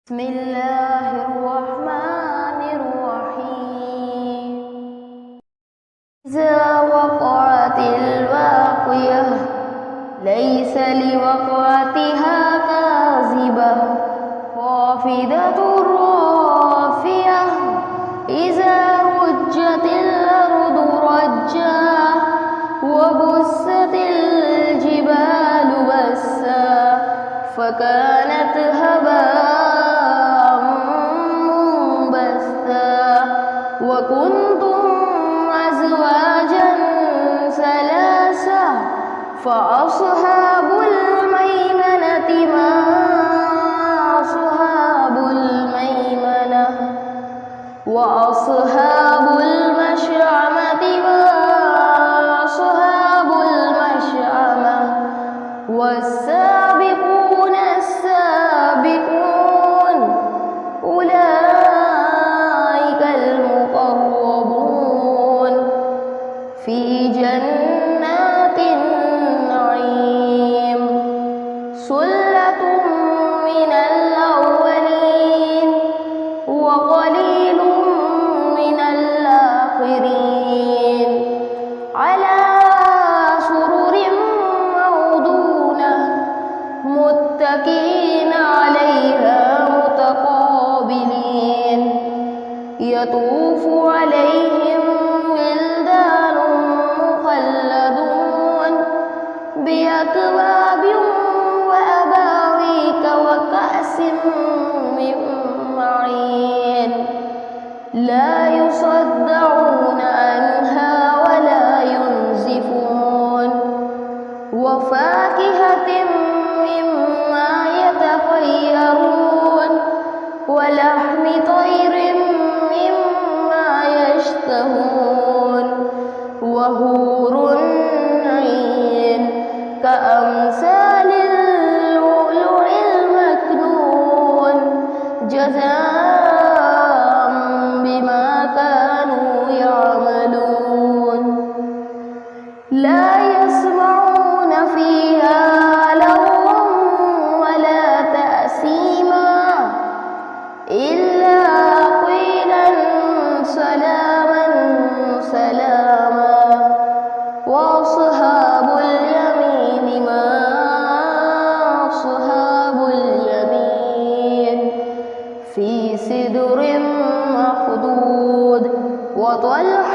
بسم الله الرحمن الرحيم. إذا وقعت الواقية ليس لوقعتها كاذبة خافضة رافعة إذا رجت الأرض رجا وبست الجبال بسا فكانت هباء منبثا وكنتم أزواجا ثلاثا فأصحاب الميمنة ما أصحاب الميمنة وأصحاب المشأمة ما أصحاب المشأمة والسابقون السابقون أولئك المقربون في جنات النعيم ثلة من الأولين وقليل من الآخرين على سرر موضونة متكئين عليها متقابلين يطوف عليهم ولدان مخلدون بأكواب وأباريك وكأس من معين لا يصدعون عنها ولا ينزفون وفاكهة مما يتخيرون ولحم طير مما يشتهون وحور عين كأمثال اللؤلؤ المكنون جزاء بما كانوا يعملون لا يسمعون فيها لغوا ولا تأثيما إلا قيلا سلاما سلاما وأصحاب اليمين ما أصحاب اليمين في سدر مخضود وطلح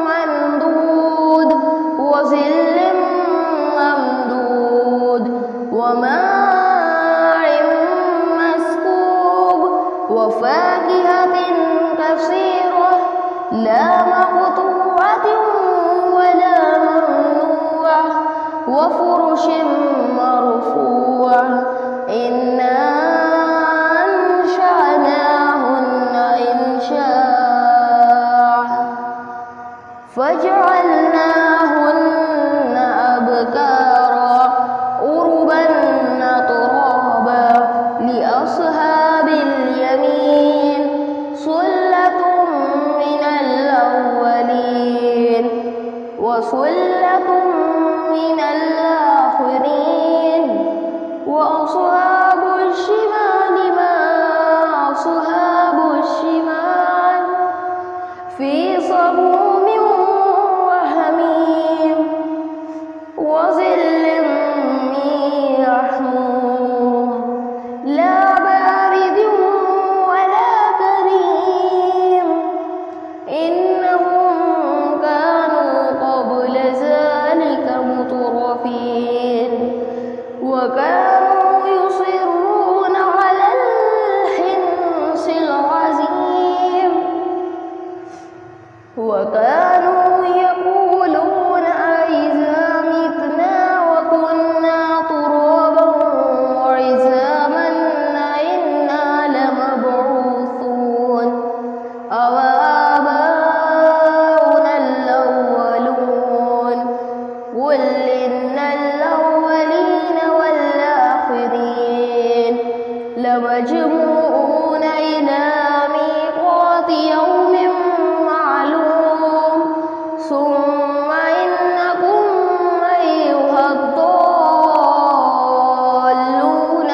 ممدود وظل ممدود وماء مسكوب وفاكهة كثيرة لا مقطوعة ولا ممنوعة وفرش مرفوعة إنا أنشأناهن إنشاء فجعلناهن أبكارا عربا أترابا لأصحاب اليمين ثلة من الأولين وثلة من الآخرين وأصحاب الشمال ما أصحاب الشمال في صموم وحميم وظل من يحموم لا بارد ولا كريم إنهم كانوا قبل ذلك مترفين وكانوا يصرون على الحنث العظيم وكانوا يقولون أإذا متنا وكنا ترابا وعظاما أإنا لمبعوثون أو آباؤنا الأولون قل إن الأولين والآخرين لمجموعون إلى ميقات يوم معلوم ثم إنكم أيها الضالون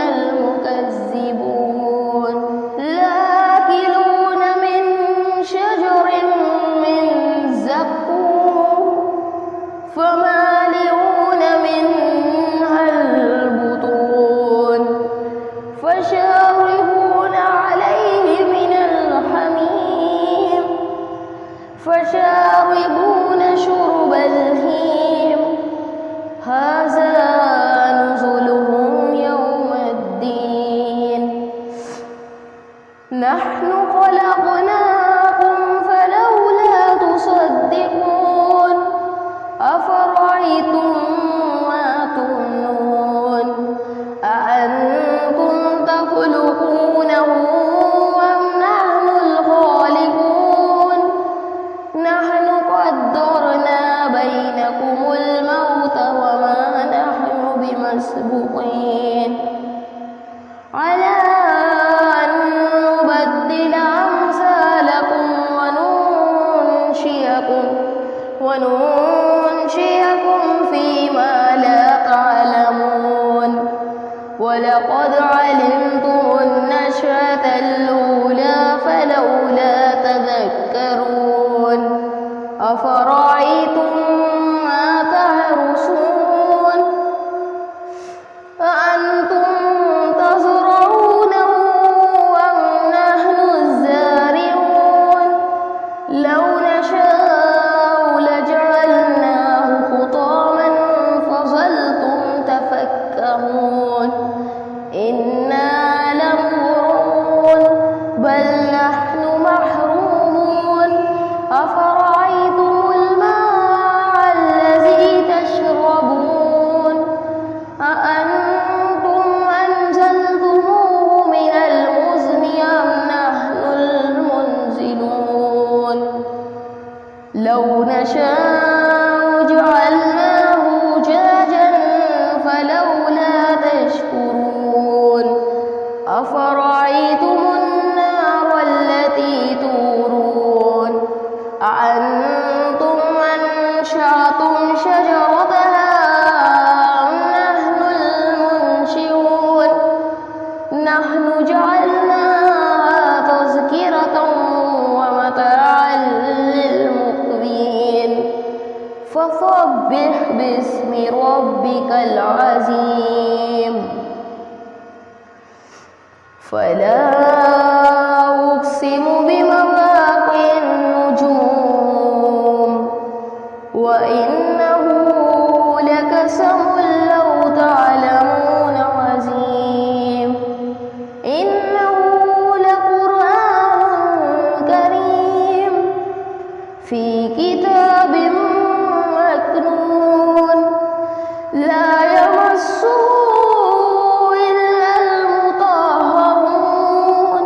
المكذبون نحن خلقناكم فلولا تصدقون أفرأيتم ما تمنون أأنتم تخلقونه أم نحن الخالقون نحن قدرنا بينكم الموت وما نحن بمسبوقين على أن نبدل أمثالكم وننشئكم فيما لا تعلمون ولقد علمتم النشأة الأولى فلولا تذكرون أفرأيتم ما تحرثون أأنتم تزرعونه أم نحن الزارعون لو نشاء لجعلناه حطاما فظلتم تفكهون إنا لمغرمون بل نحن محرومون أفرأيتم الماء الذي تشربون أأنتم أنزلتموه من المزن أم نحن المنزلون لو نشاء جعلناه أجاجا فلولا تشكرون أفرأيتم النار التي تورون أأنتم أنشأتم شجرتها أم نحن المنشئون نحن جعلناها تذكرة ومتاعا للمقوين فسبح باسم ربك العظيم فلا أقسم بمواقع النجوم وإنه لقسم لو تعلمون عظيم إنه لقرآن كريم في كتاب مكنون لا يمسه إلا المطهرون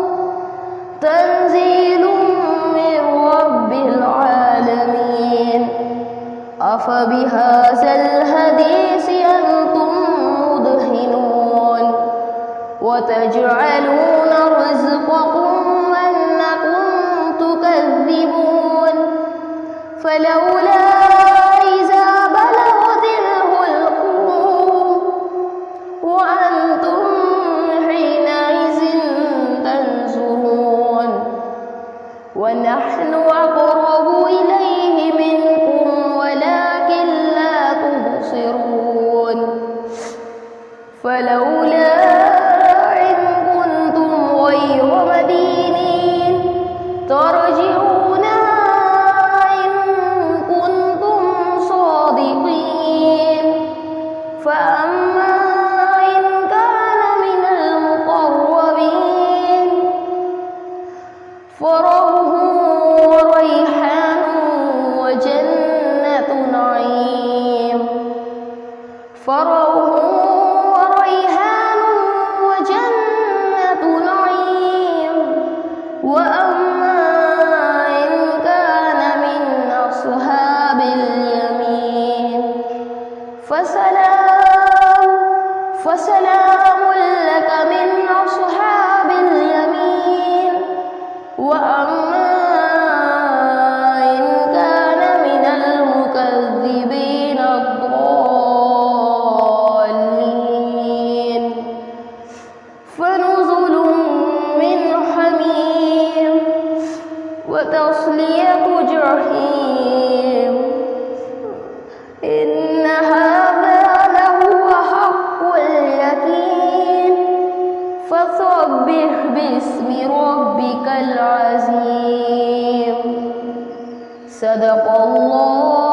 تنزيل من رب العالمين أفبهذا الحديث أنتم مدهنون وتجعلون رزقكم أنكم تكذبون فلولا إذا بلغت الحلقوم وأنتم حينئذ تنظرون ونحن أقرب إليه منكم ولكن لا تبصرون فلولا إن كنتم غير مدينين ترجعونها إن كنتم صادقين فأما إن كان من المقربين فروح وريحان وجنة نعيم فروح وريحان وجنة نعيم وأما إن كان من أصحاب اليمين فسلام لك من أصحاب اليمين وأما إن كان من المكذبين الضالين فنزل من حميم وتصلية جحيم إن هذا لهو حق اليقين فسبح باسم ربك العظيم صدق الله